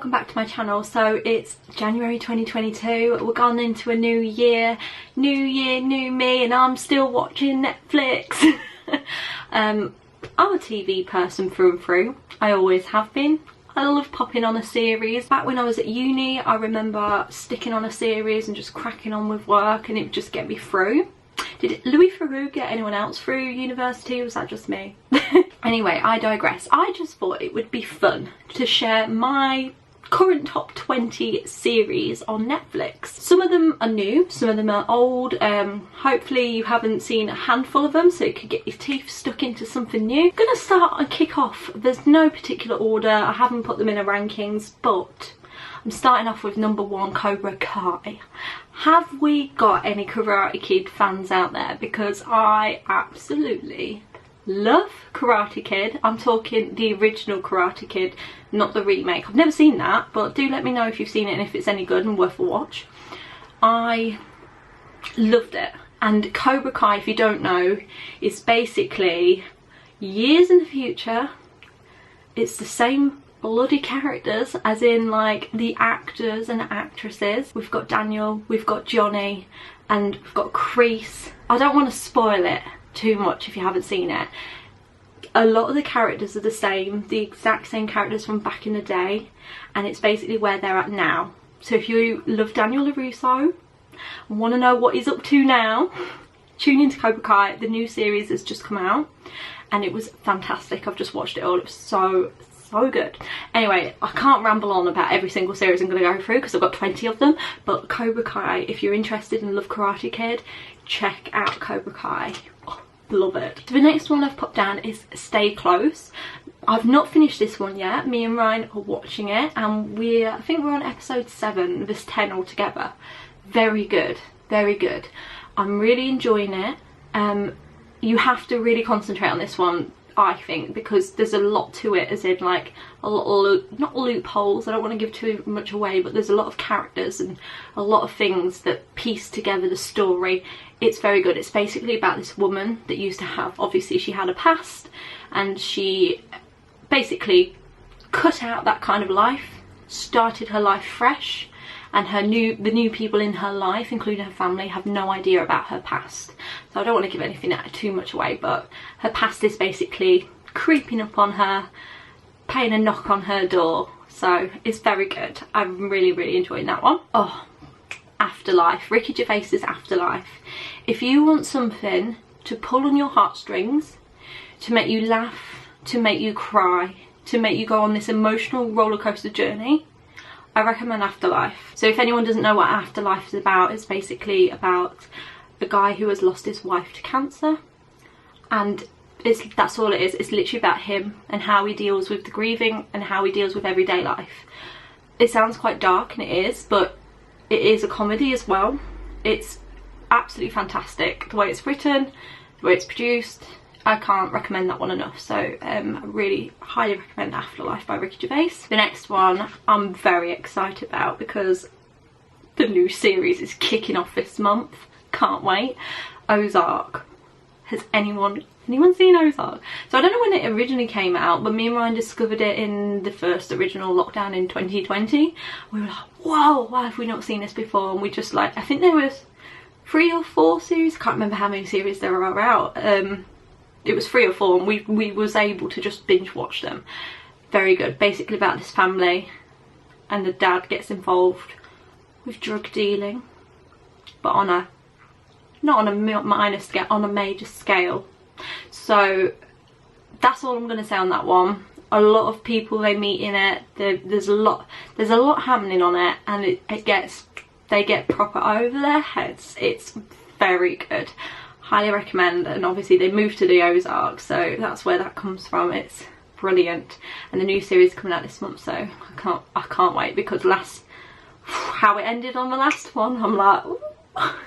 welcome back to my channel. So it's January 2022, we're gone into a new year, new me, and I'm still watching Netflix. I'm a TV person through and through, I always have been. I love popping on a series. Back when I was at uni, I remember sticking on a series and just cracking on with work, and it would just get me through. Did Louis Theroux get anyone else through university, or was that just me? Anyway, I digress. I just thought it would be fun to share my current top 20 series on Netflix. Some of them are new, some of them are old. Hopefully you haven't seen a handful of them, so you could get your teeth stuck into something new. I'm gonna start and kick off. There's no particular order, I haven't put them in a rankings, but I'm starting off with number 1, Cobra Kai. Have we got any Karate Kid fans out there? Because I absolutely love Karate Kid. I'm talking the original Karate Kid, not the remake. I've never seen that, but do let me know if you've seen it and if it's any good and worth a watch. I loved it. And Cobra Kai, if you don't know, is basically years in the future. It's the same bloody characters, as in like the actors and actresses. We've got Daniel, we've got Johnny, and we've got Kreese. I don't want to spoil it too much if you haven't seen it. A lot of the characters are the same, the exact same characters from back in the day, and it's basically where they're at now. So if you love Daniel LaRusso and want to know what he's up to now, tune into Cobra Kai. The new series has just come out and it was fantastic. I've just watched it all. It was so good. Anyway, I can't ramble on about every single series I'm going to go through because I've got 20 of them, but Cobra Kai, if you're interested and love Karate Kid, check out Cobra Kai. Oh, love it. So the next one I've put down is Stay Close. I've not finished this one yet. Me and Ryan are watching it, and I think we're on episode 7, there's 10 altogether. Very good, very good. I'm really enjoying it. You have to really concentrate on this one, I think, because there's a lot to it, as in like a lot of, not loopholes, I don't want to give too much away, but there's a lot of characters and a lot of things that piece together the story. It's very good. It's basically about this woman that used to have, obviously she had a past, and she basically cut out that kind of life, started her life fresh, and the new people in her life, including her family, have no idea about her past. So I don't want to give anything too much away, but her past is basically creeping up on her, paying a knock on her door. So it's very good. I'm really enjoying that one. Oh, Afterlife. Ricky Gervais's Afterlife. If you want something to pull on your heartstrings, to make you laugh, to make you cry, to make you go on this emotional roller coaster journey, I recommend Afterlife. So if anyone doesn't know what Afterlife is about, it's basically about a guy who has lost his wife to cancer, and that's all it is. It's literally about him and how he deals with the grieving and how he deals with everyday life. It sounds quite dark, and it is, but it is a comedy as well. It's absolutely fantastic. The way it's written, the way it's produced, I can't recommend that one enough. So I really highly recommend Afterlife by Ricky Gervais. The next one I'm very excited about because the new series is kicking off this month. Can't wait. Ozark. Has anyone seen Ozark? So I don't know when it originally came out, but me and Ryan discovered it in the first original lockdown in 2020. We were like, whoa, why have we not seen this before? And we just like, I think there was 3 or 4 series. I can't remember how many series there are out. It was 3 or 4, and we was able to just binge watch them. Very good. Basically about this family, and the dad gets involved with drug dealing, but not on a minor scale, on a major scale. So that's all I'm going to say on that one. A lot of people they meet in it. There's a lot happening on it, and they get proper over their heads. It's very good. Highly recommend. And obviously they moved to the Ozark, so that's where that comes from. It's brilliant, and the new series coming out this month, so I can't wait, because how it ended on the last one, I'm like, ooh.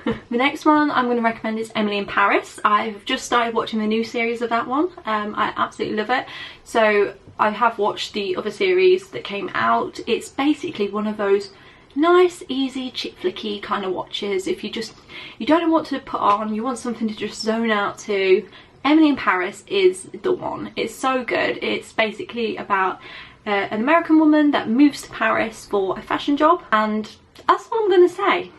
The next one I'm going to recommend is Emily in Paris. I've just started watching the new series of that one. I absolutely love it. So I have watched the other series that came out. It's basically one of those nice, easy, chick flicky kind of watches. If you don't know what to put on, you want something to just zone out to, Emily in Paris is the one. It's so good. It's basically about an American woman that moves to Paris for a fashion job, and that's all I'm gonna say.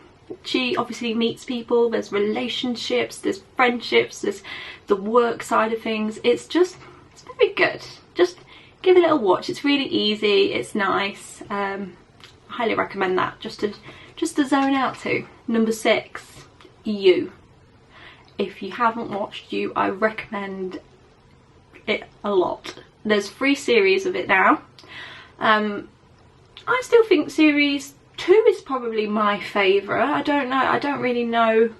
She obviously meets people, there's relationships, there's friendships, there's the work side of things. It's very good. Just give it a little watch. It's really easy, it's nice. I highly recommend that just to zone out to. Number 6, You. If you haven't watched You, I recommend it a lot. There's 3 series of it now. I still think series 2 is probably my favourite. I don't know, I don't really know.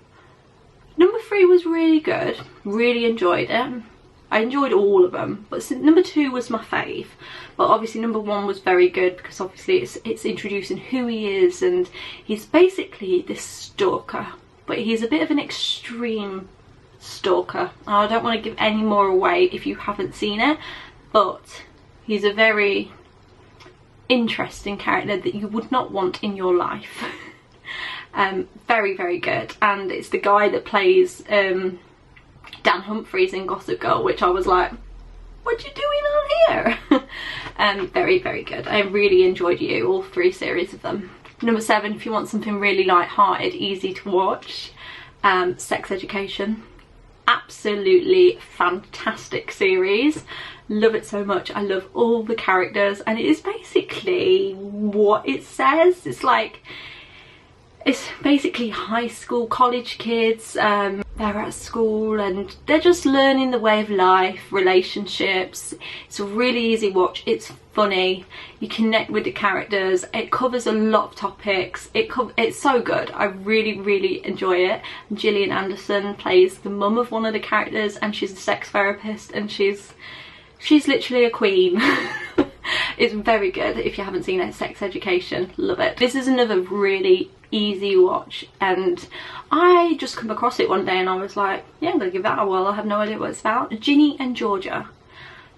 Number 3 was really good, really enjoyed it. I enjoyed all of them, but number 2 was my fave. But obviously number 1 was very good because obviously it's introducing who he is, and he's basically this stalker, but he's a bit of an extreme stalker. I don't want to give any more away if you haven't seen it, but he's a very interesting character that you would not want in your life. Very, very good. And it's the guy that plays Dan Humphries in Gossip Girl, which I was like, what you doing on here? Very, very good. I really enjoyed You, all 3 series of them. Number 7, if you want something really light-hearted, easy to watch, Sex Education. Absolutely fantastic series. Love it so much. I love all the characters, and it is basically what it says. It's basically high school, college kids. They're at school and they're just learning the way of life, relationships. It's a really easy watch. It's funny. You connect with the characters. It covers a lot of topics. It's so good. I really, really enjoy it. Gillian Anderson plays the mum of one of the characters, and she's a sex therapist, and she's literally a queen. It's very good. If you haven't seen it, Sex Education, love it. This is another really easy watch, and I just come across it one day and I was like, yeah, I'm gonna give that a whirl. I have no idea what it's about. Ginny and Georgia,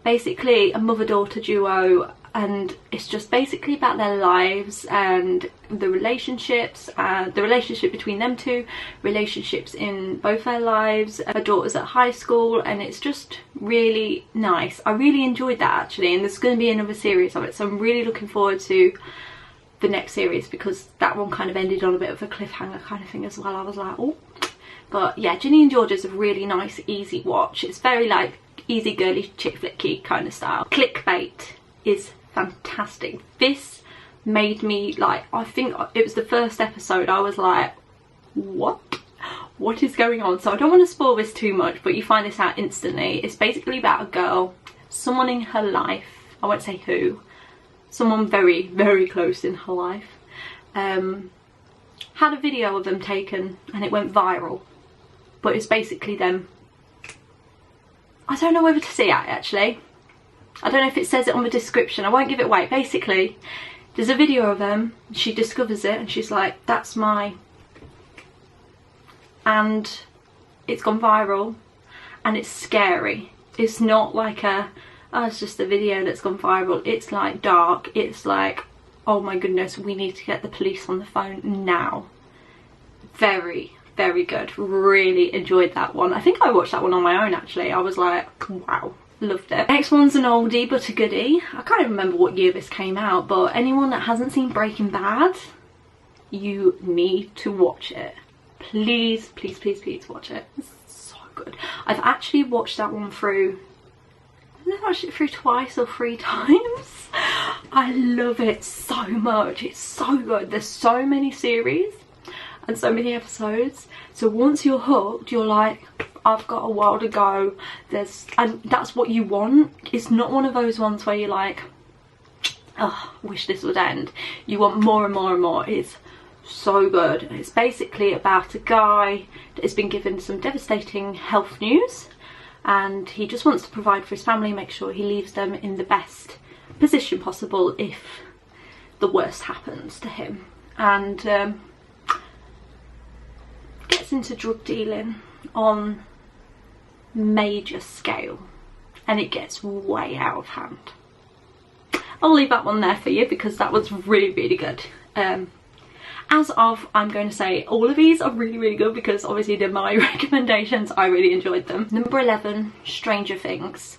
basically a mother-daughter duo, and it's just basically about their lives and the relationships, the relationship between them two, relationships in both their lives. Her daughter's at high school, and it's just really nice. I really enjoyed that actually, and there's going to be another series of it, so I'm really looking forward to the next series because that one kind of ended on a bit of a cliffhanger kind of thing as well. I was like, oh. But yeah, Ginny and Georgia's a really nice, easy watch. It's very like easy girly chick flicky kind of style. Clickbait is fantastic. This made me like, I think it was the first episode, I was like, what is going on? So I don't want to spoil this too much, but you find this out instantly. It's basically about a girl, someone in her life, I won't say who, someone very, very close in her life, had a video of them taken and it went viral, but it's basically them. I don't know whether to see it actually. I don't know if it says it on the description. I won't give it away. Basically, there's a video of them. She discovers it and she's like, that's my... And it's gone viral and it's scary. It's not like a, oh, it's just a video that's gone viral. It's like dark. It's like, oh my goodness, we need to get the police on the phone now. Very, very good. Really enjoyed that one. I think I watched that one on my own actually. I was like, wow. Loved it. Next one's an oldie but a goodie. I can't even remember what year this came out, but anyone that hasn't seen Breaking Bad, you need to watch it. Please, please, please, please watch it. It's so good. I've actually watched that one through, I've watched it through twice or 3 times. I love it so much. It's so good. There's so many series and so many episodes. So once you're hooked, you're like, I've got a while to go. And that's what you want. It's not one of those ones where you're like, oh, wish this would end. You want more and more and more. It's so good. It's basically about a guy that has been given some devastating health news, and he just wants to provide for his family, make sure he leaves them in the best position possible if the worst happens to him. And gets into drug dealing on major scale, and it gets way out of hand. I'll leave that one there for you because that was really, really good. As of, I'm going to say all of these are really, really good because obviously they're my recommendations. I really enjoyed them. Number 11, Stranger Things.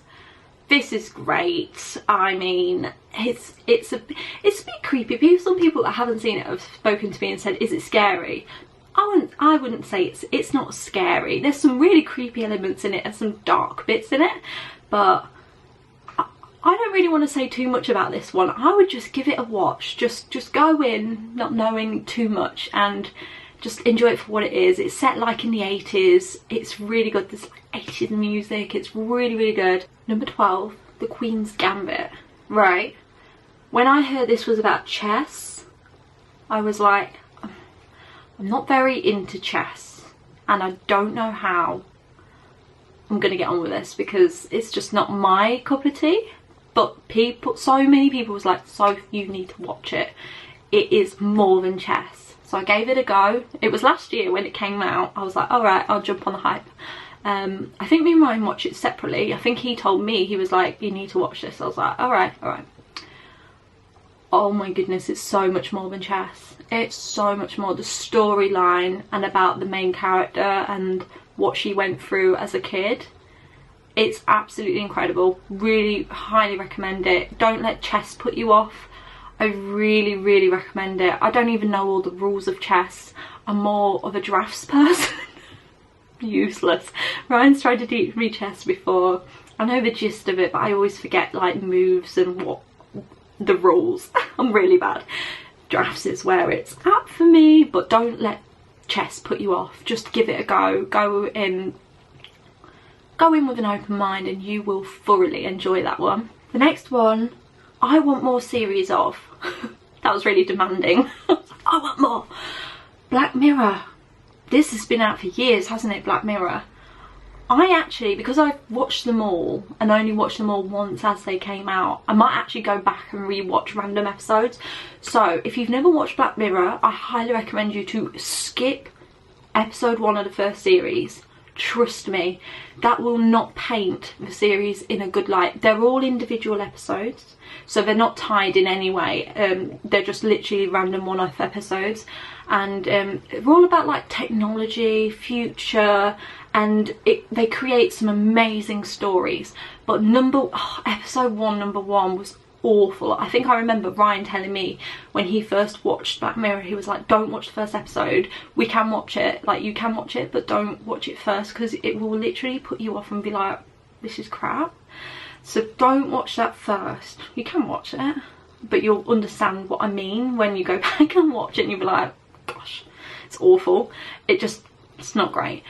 this is great. I mean, it's a bit creepy. Some people that haven't seen it have spoken to me and said, is it scary? I wouldn't say it's not scary. There's some really creepy elements in it and some dark bits in it, but I don't really want to say too much about this one. I would just give it a watch. Just go in not knowing too much and just enjoy it for what it is. It's set like in the 80s. It's really good. There's like 80s music. It's really, really good. Number 12, The Queen's Gambit. Right. When I heard this was about chess, I was like, I'm not very into chess and I don't know how I'm gonna get on with this because it's just not my cup of tea. But so many people was like, so you need to watch it. It is more than chess. So I gave it a go. It was last year when it came out. I was like, all right, I'll jump on the hype. I think me and Ryan watched it separately. I think he told me, he was like, you need to watch this. I was like, all right. Oh my goodness, it's so much more than chess. It's so much more. The storyline and about the main character and what she went through as a kid. It's absolutely incredible. Really highly recommend it. Don't let chess put you off. I really, really recommend it. I don't even know all the rules of chess. I'm more of a drafts person. Useless. Ryan's tried to teach me chess before. I know the gist of it, but I always forget like moves and what the rules. I'm really bad. Drafts is where it's at for me, but don't let chess put you off. Just give it a go. Go in with an open mind and you will thoroughly enjoy that one. The next one, I want more series of. That was really demanding. I want more. Black Mirror. This has been out for years, hasn't it, Black Mirror? I actually, because I've watched them all and only watched them all once as they came out, I might actually go back and re-watch random episodes. So if you've never watched Black Mirror, I highly recommend you to skip episode 1 of the first series. Trust me, that will not paint the series in a good light. They're all individual episodes, so they're not tied in any way. They're just literally random one-off episodes, and they're all about like technology, future, and they create some amazing stories. But episode 1, number 1 was awful. I think I remember Ryan telling me when he first watched Black Mirror, he was like, don't watch the first episode. We can watch it, like you can watch it, but don't watch it first because it will literally put you off and be like, this is crap. So don't watch that first. You can watch it, but you'll understand what I mean when you go back and watch it and you'll be like, gosh, it's awful. It's not great.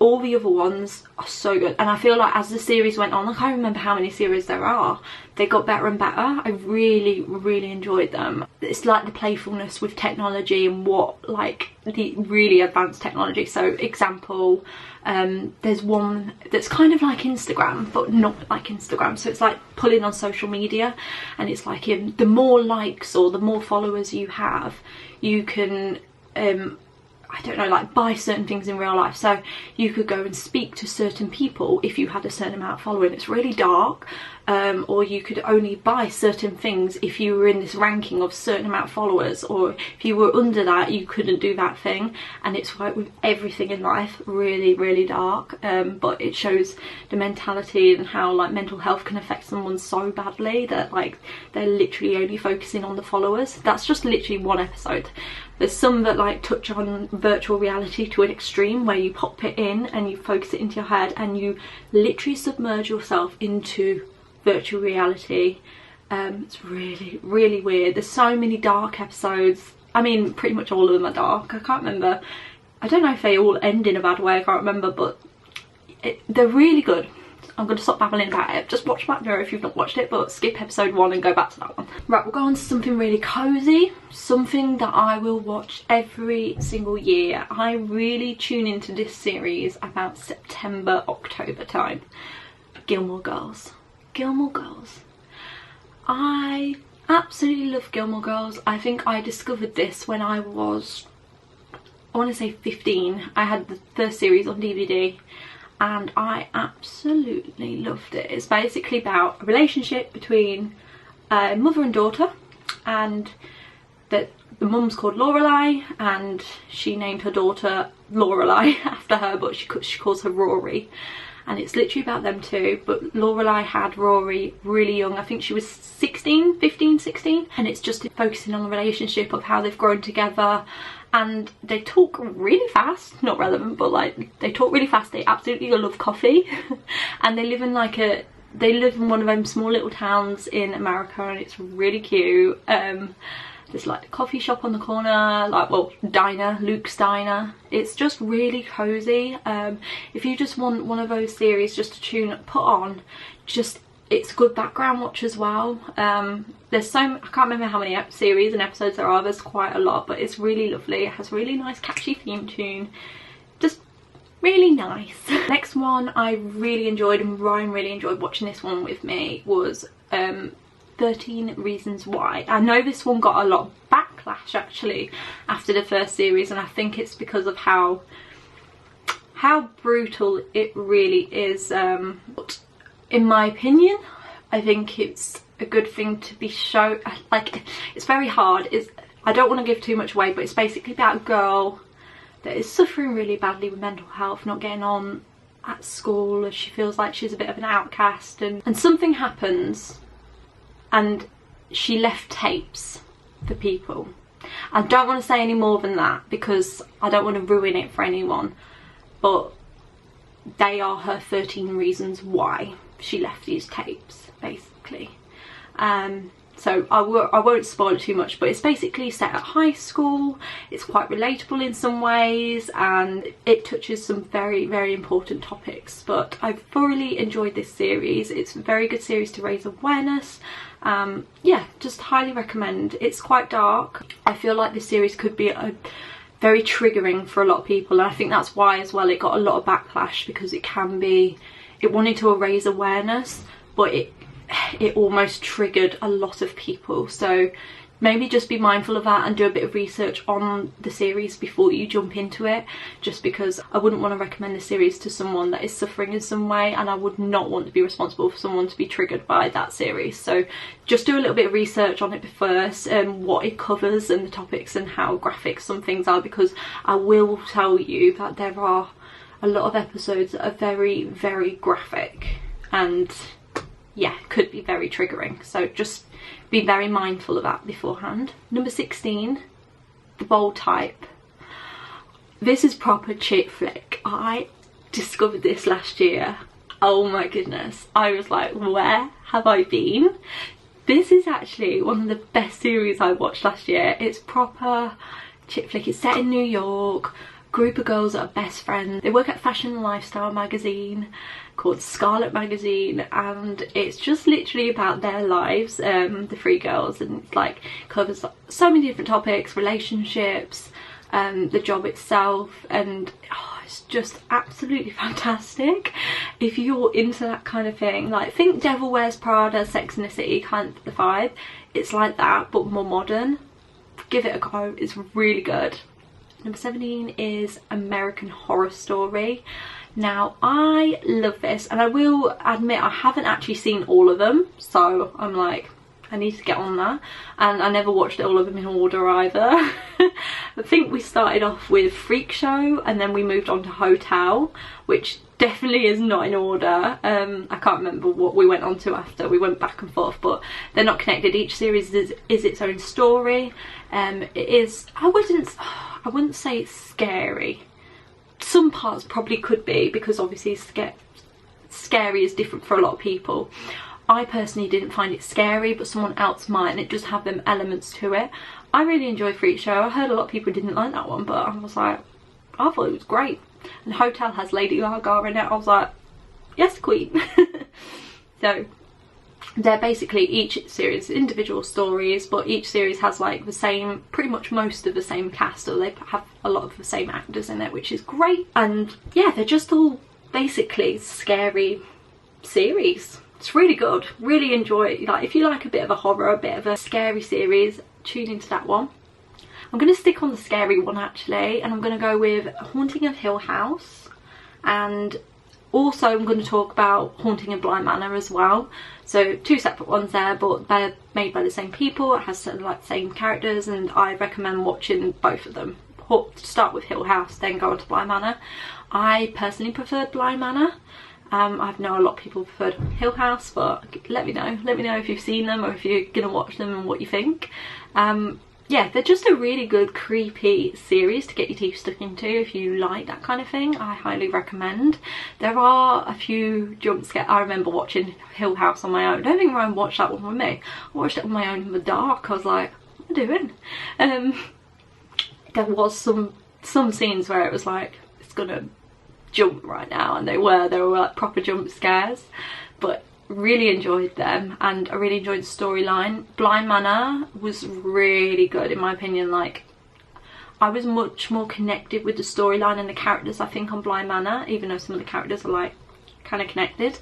All the other ones are so good, and I feel like as the series went on, I can't remember how many series there are, they got better and better. I really, really enjoyed them. It's like the playfulness with technology and what, like, the really advanced technology. So example, there's one that's kind of like Instagram but not like Instagram, so it's like pulling on social media, and it's like the more likes or the more followers you have, you can I don't know, like buy certain things in real life. So you could go and speak to certain people if you had a certain amount of following. It's really dark. Or you could only buy certain things if you were in this ranking of certain amount of followers, or if you were under that you couldn't do that thing. And it's like with everything in life, really, really dark. But it shows the mentality and how like mental health can affect someone so badly that like they're literally only focusing on the followers. That's just literally one episode. There's some that like touch on virtual reality to an extreme, where you pop it in and you focus it into your head and you literally submerge yourself into virtual reality. It's really, really weird. There's so many dark episodes. I mean, pretty much all of them are dark. I can't remember. I don't know if they all end in a bad way. I can't remember, but they're really good. I'm going to stop babbling about it. Just watch Black Mirror if you've not watched it, but skip episode 1 and go back to that one. Right, we'll go on to something really cosy. Something that I will watch every single year. I really tune into this series about September, October time. Gilmore Girls. Gilmore Girls. I absolutely love Gilmore Girls. I think I discovered this when I was, I want to say 15. I had the first series on DVD. And I absolutely loved it. It's basically about a relationship between a mother and daughter, and that the mum's called Lorelai, and she named her daughter Lorelai after her, but she calls her Rory. and it's literally about them two, but Lorelai had Rory really young. I think she was 16, 15, 16, and it's just focusing on the relationship of how they've grown together. And they talk really fast, not relevant, but like they talk really fast. They absolutely love coffee and they live in like one of them small little towns in America, and it's really cute. There's like a coffee shop on the corner, like, well, diner, Luke's Diner. It's just really cozy. If you just want one of those series just to put on, it's a good background watch as well. There's I can't remember how many series and episodes there are. There's quite a lot, but it's really lovely. It has really nice catchy theme tune. Just really nice. Next one I really enjoyed, and Ryan really enjoyed watching this one with me, was 13 Reasons Why. I know this one got a lot of backlash actually after the first series, and I think it's because of how brutal it really is. But in my opinion, I think it's a good thing to be shown. Like, it's very hard. I don't want to give too much away, but it's basically about a girl that is suffering really badly with mental health, not getting on at school, as she feels like she's a bit of an outcast, and something happens and she left tapes for people. I don't want to say any more than that because I don't want to ruin it for anyone, but they are her 13 reasons why she left these tapes, basically. So I won't spoil it too much, but it's basically set at high school. It's quite relatable in some ways, and it touches some very, very important topics. But I've thoroughly enjoyed this series. It's a very good series to raise awareness. Yeah, just highly recommend. It's quite dark. I feel like this series could be very triggering for a lot of people, and I think that's why as well it got a lot of backlash, because it wanted to raise awareness, but it almost triggered a lot of people. So maybe just be mindful of that and do a bit of research on the series before you jump into it, just because I wouldn't want to recommend the series to someone that is suffering in some way, and I would not want to be responsible for someone to be triggered by that series. So just do a little bit of research on it first, and what it covers and the topics and how graphic some things are, because I will tell you that there are a lot of episodes that are very, very graphic and yeah, could be very triggering. So just be very mindful of that beforehand. Number 16, The Bold Type. This is proper chick flick. I discovered this last year. Oh my goodness. I was like, where have I been? This is actually one of the best series I watched last year. It's proper chick flick. It's set in New York. Group of girls that are best friends. They work at fashion and lifestyle magazine called Scarlet Magazine, and it's just literally about their lives, the three girls, and it's like covers so many different topics, relationships, the job itself, and it's just absolutely fantastic. If you're into that kind of thing, like think Devil Wears Prada, Sex and the City kind of the vibe, it's like that but more modern. Give it a go, it's really good. Number 17 is American Horror Story. Now I love this, and I will admit I haven't actually seen all of them, so I'm like, I need to get on that, and I never watched all of them in order either. I think we started off with Freak Show and then we moved on to Hotel, which definitely is not in order. I can't remember what we went on to after. We went back and forth, but they're not connected. Each series is its own story. It is, I wouldn't say it's scary. Some parts probably could be, because obviously scary is different for a lot of people. I personally didn't find it scary, but someone else might, and it just have them elements to it. I really enjoy Freak Show. I heard a lot of people didn't like that one, but I was like, I thought it was great. And Hotel has Lady Gaga in it. I was like, yes, queen. So they're basically each series individual stories, but each series has like the same, pretty much most of the same cast, so they have a lot of the same actors in it, which is great. And yeah, they're just all basically scary series. It's really good, really enjoy it. Like if you like a bit of a horror, a bit of a scary series, tune into that one. I'm going to stick on the scary one actually, and I'm going to go with Haunting of Hill House, and also I'm going to talk about Haunting of Bly Manor as well. So two separate ones there, but they're made by the same people. It has like the same characters, and I recommend watching both of them. Start with Hill House, then go on to Bly Manor. I personally preferred Bly Manor. I know a lot of people preferred Hill House, but let me know if you've seen them or if you're gonna watch them and what you think. Yeah, they're just a really good creepy series to get your teeth stuck into if you like that kind of thing. I highly recommend. There are a few jump scares. I remember watching Hill House on my own. I don't think Ryan watched that one with me. I watched it on my own in the dark. I was like, what am I doing? There was some scenes where it was like, it's gonna jump right now, and they were like proper jump scares, but really enjoyed them, and I really enjoyed the storyline. Blind Manor was really good in my opinion. Like, I was much more connected with the storyline and the characters, I think, on Blind Manor, even though some of the characters are like kind of connected.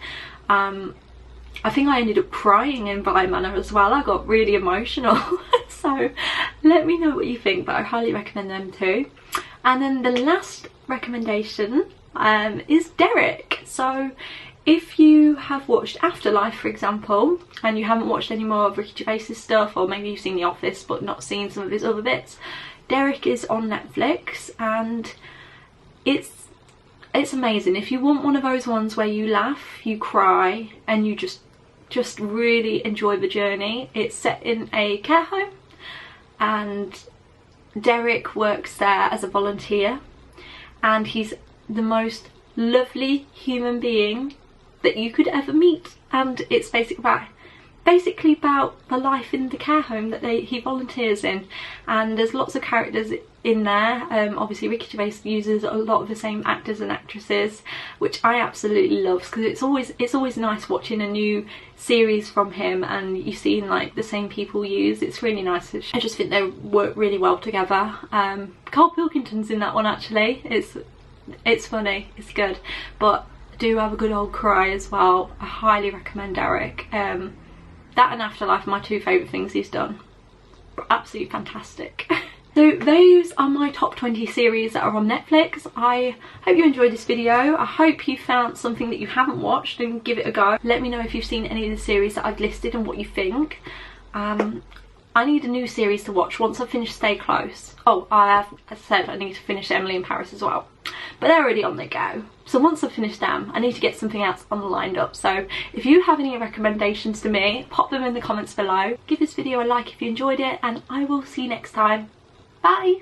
I think I ended up crying in Blind Manor as well. I got really emotional. So let me know what you think, but I highly recommend them too. And then the last recommendation is Derek. So if you have watched Afterlife, for example, and you haven't watched any more of Ricky Gervais's stuff, or maybe you've seen The Office but not seen some of his other bits, Derek is on Netflix, and it's amazing. If you want one of those ones where you laugh, you cry, and you just really enjoy the journey, it's set in a care home, and Derek works there as a volunteer, and he's the most lovely human being that you could ever meet. And it's basically about the life in the care home that he volunteers in, and there's lots of characters in there. Obviously Ricky Gervais uses a lot of the same actors and actresses, which I absolutely love, because it's always nice watching a new series from him and you seeing like the same people used. It's really nice. I just think they work really well together. Carl Pilkington's in that one actually. It's funny, it's good, but do have a good old cry as well. I highly recommend Derek. That and Afterlife are my two favourite things he's done. Absolutely fantastic. So those are my top 20 series that are on Netflix. I hope you enjoyed this video. I hope you found something that you haven't watched and give it a go. Let me know if you've seen any of the series that I've listed and what you think. I need a new series to watch once I finish Stay Close. Oh, I have said I need to finish Emily in Paris as well, but they're already on the go. So once I've finished them, I need to get something else on the lined up. So if you have any recommendations to me, pop them in the comments below. Give this video a like if you enjoyed it, and I will see you next time. Bye!